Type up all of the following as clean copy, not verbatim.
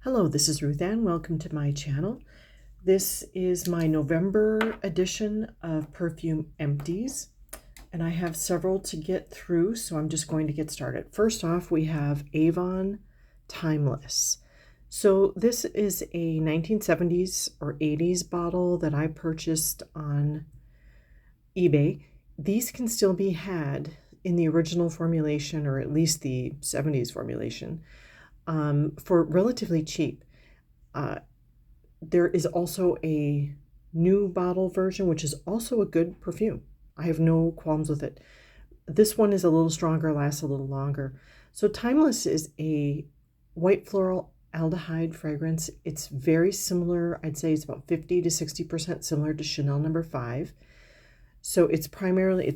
Hello, this is Ruth Ann. Welcome to my channel. This is my November edition of Perfume Empties, and I have several to get through, so I'm just going to get started. First off, we have Avon Timeless. So this is a 1970s or 80s bottle that I purchased on eBay. These can still be had in the original formulation, or at least the 70s formulation, for relatively cheap. There is also a new bottle version, which is also a good perfume. I have no qualms with it. This one is a little stronger, lasts a little longer. So Timeless is a white floral aldehyde fragrance. It's very similar. I'd say it's about 50 to 60% similar to Chanel No. 5. So it's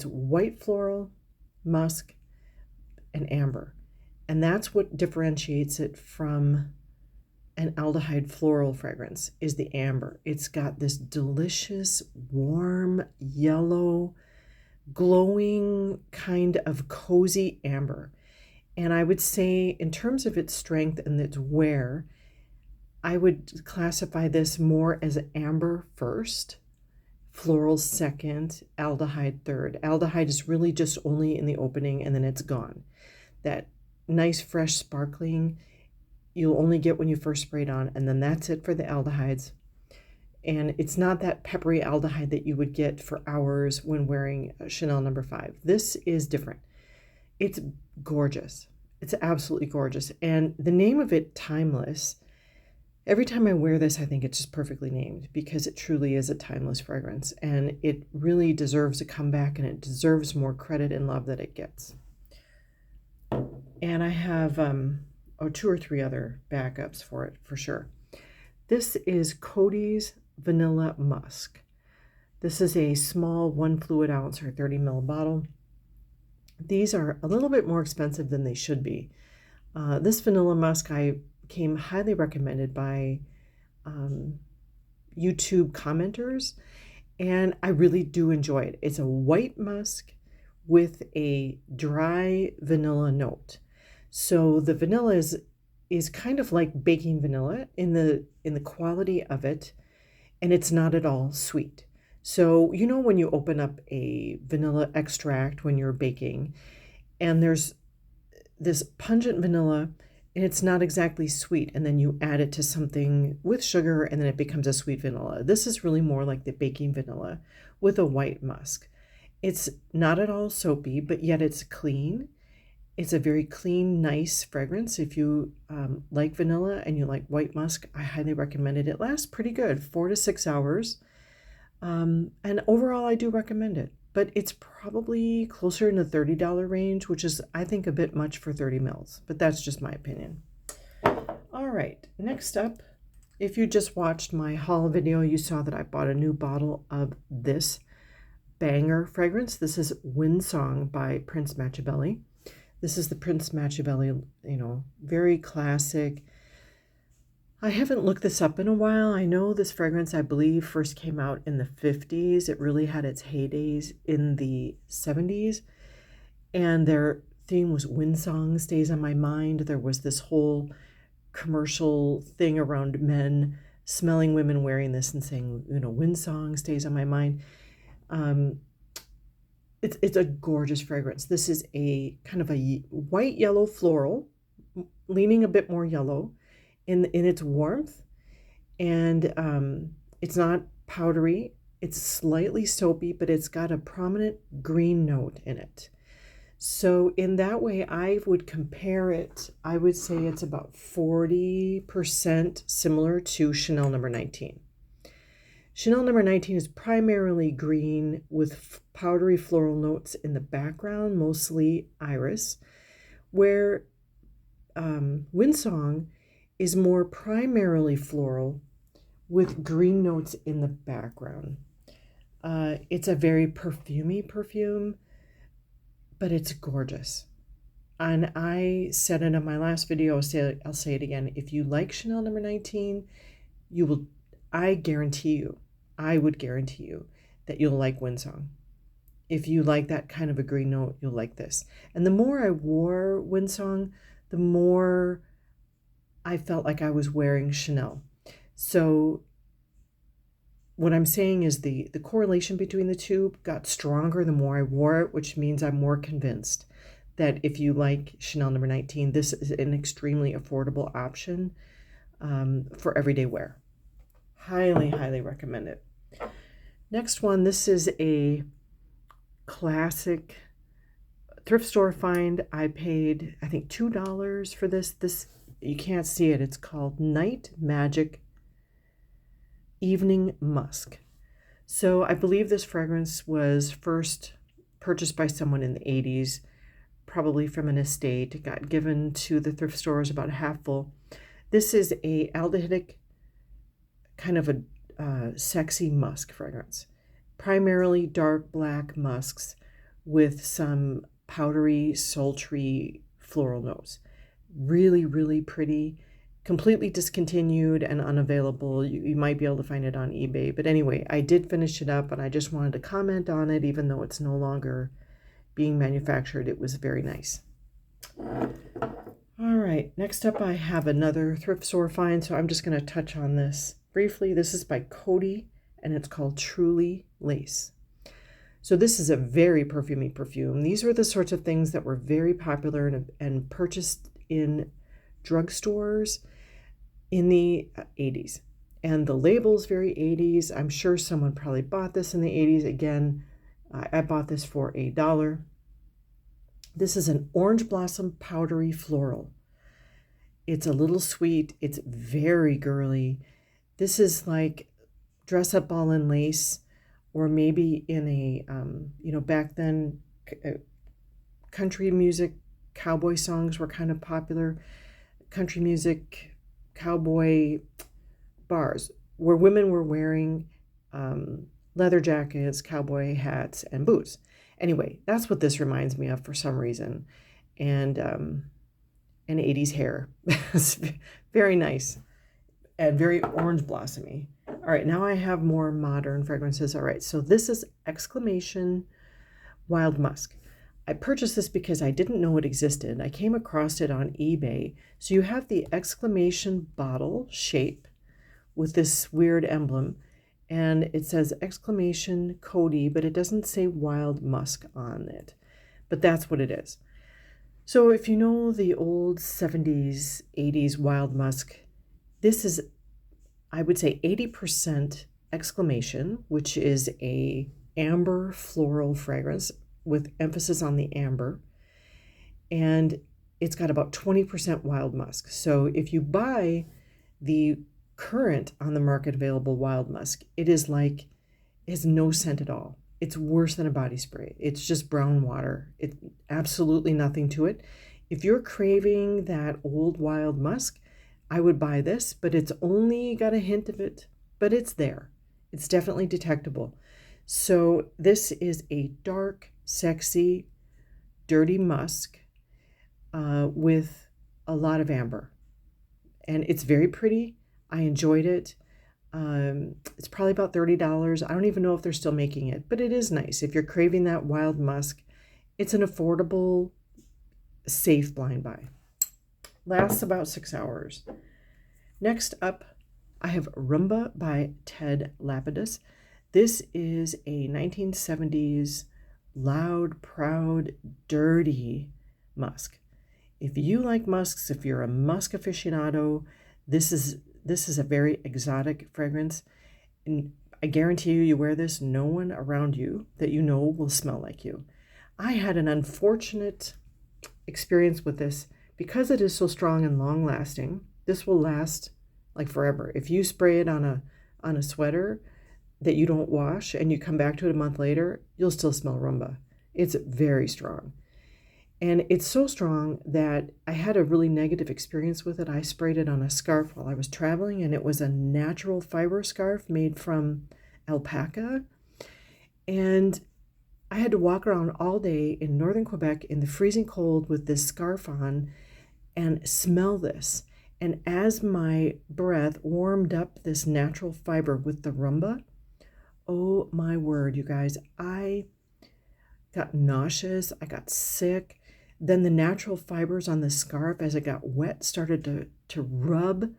white floral, musk, and amber. And that's what differentiates it from an aldehyde floral fragrance, is the amber. It's got this delicious, warm, yellow, glowing kind of cozy amber. And I would say, in terms of its strength and its wear, I would classify this more as amber first, floral second, aldehyde third. Aldehyde is really just only in the opening and then it's gone. That nice, fresh, sparkling, you'll only get when you first spray it on, and then that's it for the aldehydes. And it's not that peppery aldehyde that you would get for hours when wearing Chanel No. 5. This is different. It's gorgeous. It's absolutely gorgeous. And the name of it, Timeless, every time I wear this, I think it's just perfectly named, because it truly is a timeless fragrance. And it really deserves a comeback, and it deserves more credit and love that it gets. And I have two or three other backups for it, for sure. This is Cody's Vanilla Musk. This is a small 1 fluid ounce or 30 ml bottle. These are a little bit more expensive than they should be. This Vanilla Musk came highly recommended by YouTube commenters, and I really do enjoy it. It's a white musk with a dry vanilla note. So the vanilla is kind of like baking vanilla in the quality of it, and it's not at all sweet. So you know when you open up a vanilla extract when you're baking, and there's this pungent vanilla, and it's not exactly sweet, and then you add it to something with sugar, and then it becomes a sweet vanilla. This is really more like the baking vanilla with a white musk. It's not at all soapy, but yet it's clean. It's a very clean, nice fragrance. If you like vanilla and you like white musk, I highly recommend it. It lasts pretty good, 4 to 6 hours. And overall, I do recommend it. But it's probably closer in the $30 range, which is, I think, a bit much for 30 mils. But that's just my opinion. All right, next up, if you just watched my haul video, you saw that I bought a new bottle of this banger fragrance. This is Windsong by Prince Matchabelli. This is the Prince Matchabelli, very classic. I haven't looked this up in a while. I know this fragrance, I believe, first came out in the 50s. It really had its heydays in the 70s. And their theme was Windsong stays on my mind. There was this whole commercial thing around men smelling women wearing this and saying, Windsong stays on my mind. It's a gorgeous fragrance. This is a kind of a white yellow floral, leaning a bit more yellow in its warmth, and it's not powdery. It's slightly soapy, but it's got a prominent green note in it. So in that way, I would compare it. I would say it's about 40% similar to Chanel No. 19. Chanel No. 19 is primarily green with powdery floral notes in the background, mostly iris, where Windsong is more primarily floral with green notes in the background. It's a very perfumey perfume, but it's gorgeous. And I said it in my last video, I'll say it again. If you like Chanel No. 19, I would guarantee you that you'll like Windsong. If you like that kind of a green note, you'll like this. And the more I wore Windsong, the more I felt like I was wearing Chanel. So what I'm saying is the correlation between the two got stronger the more I wore it, which means I'm more convinced that if you like Chanel number 19, this is an extremely affordable option for everyday wear. Highly, highly recommend it. Next one, this is a classic thrift store find. I paid, I think, $2 for this. This, you can't see it. It's called Night Magic Evening Musk. So I believe this fragrance was first purchased by someone in the 80s, probably from an estate. It got given to the thrift stores about half full. This is a aldehydic, kind of a sexy musk fragrance. Primarily dark black musks with some powdery, sultry floral notes. Really, really pretty. Completely discontinued and unavailable. You might be able to find it on eBay. But anyway, I did finish it up and I just wanted to comment on it, even though it's no longer being manufactured. It was very nice. All right, next up I have another thrift store find, so I'm just going to touch on this briefly. This is by Cody, and it's called Truly Lace. So this is a very perfumey perfume. These were the sorts of things that were very popular and purchased in drugstores in the 80s. And the label's very 80s. I'm sure someone probably bought this in the 80s. Again, I bought this for $1. This is an orange blossom powdery floral. It's a little sweet. It's very girly. This is like dress up all in lace, or maybe in a, back then, country music, cowboy songs were kind of popular. Country music, cowboy bars, where women were wearing leather jackets, cowboy hats, and boots. Anyway, that's what this reminds me of for some reason. And 80s hair. It's very nice and very orange blossomy. All right, now I have more modern fragrances. All right, so this is Exclamation Wild Musk. I purchased this because I didn't know it existed. I came across it on eBay. So you have the Exclamation bottle shape with this weird emblem, and it says Exclamation Cody, but it doesn't say Wild Musk on it. But that's what it is. So if you know the old 70s, 80s Wild Musk, this is, I would say, 80% Exclamation, which is a amber floral fragrance with emphasis on the amber. And it's got about 20% Wild Musk. So if you buy the current on the market available Wild Musk, it is like, it has no scent at all. It's worse than a body spray. It's just brown water. It's absolutely nothing to it. If you're craving that old Wild Musk, I would buy this, but it's only got a hint of it, but it's there. It's definitely detectable. So this is a dark, sexy, dirty musk with a lot of amber. And it's very pretty. I enjoyed it. It's probably about $30. I don't even know if they're still making it, but it is nice. If you're craving that wild musk, it's an affordable, safe blind buy. Lasts about 6 hours. Next up, I have Rumba by Ted Lapidus. This is a 1970s loud, proud, dirty musk. If you like musks, if you're a musk aficionado, this is a very exotic fragrance. And I guarantee you wear this, no one around you that you know will smell like you. I had an unfortunate experience with this. Because it is so strong and long lasting, this will last like forever. If you spray it on a sweater that you don't wash and you come back to it a month later, you'll still smell Rumba. It's very strong. And it's so strong that I had a really negative experience with it. I sprayed it on a scarf while I was traveling, and it was a natural fiber scarf made from alpaca. And I had to walk around all day in northern Quebec in the freezing cold with this scarf on and smell this. And as my breath warmed up this natural fiber with the Rumba, oh my word, you guys, I got nauseous, I got sick. Then the natural fibers on the scarf as it got wet started to rub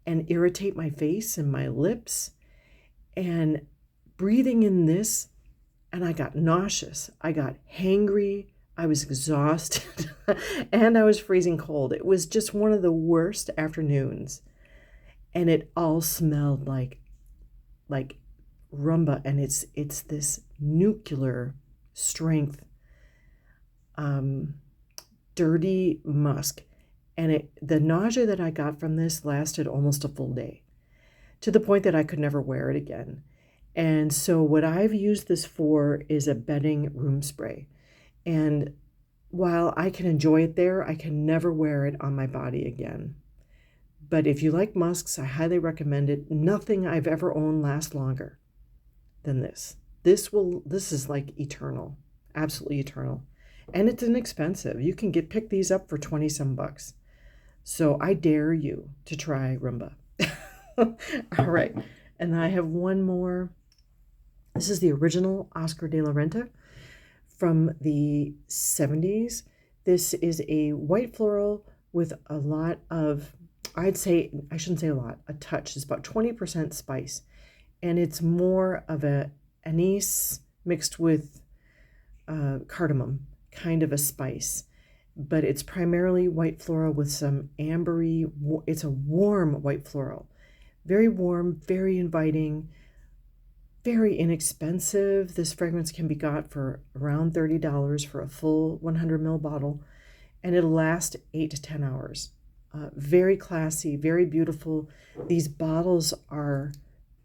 and irritate my face and my lips. And breathing in this, and I got nauseous. I got hangry. I was exhausted and I was freezing cold. It was just one of the worst afternoons. And it all smelled like rumba, and it's this nuclear strength dirty musk. And the nausea that I got from this lasted almost a full day, to the point that I could never wear it again. And so what I've used this for is a bedding room spray. And while I can enjoy it there, I can never wear it on my body again. But if you like musks, I highly recommend it. Nothing I've ever owned lasts longer than this. This is like eternal, absolutely eternal. And it's inexpensive. You can pick these up for 20 some bucks. So I dare you to try Rumba. All right. And I have one more. This is the original Oscar de la Renta from the 70s. This is a white floral with a lot of, I shouldn't say a lot, a touch. It's about 20% spice. And it's more of a anise mixed with cardamom, kind of a spice. But it's primarily white floral with some ambery, it's a warm white floral. Very warm, very inviting, very inexpensive. This fragrance can be got for around $30 for a full 100 ml bottle, and it'll last 8 to 10 hours. Very classy, very beautiful. These bottles are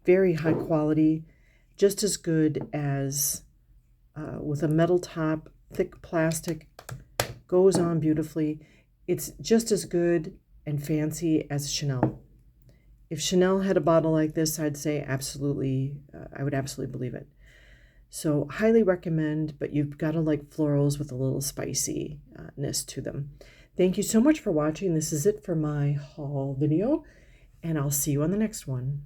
very high quality, just as good as with a metal top, thick plastic, goes on beautifully. It's just as good and fancy as Chanel. If Chanel had a bottle like this, I'd say absolutely, I would absolutely believe it. So highly recommend, but you've got to like florals with a little spiciness to them. Thank you so much for watching. This is it for my haul video, and I'll see you on the next one.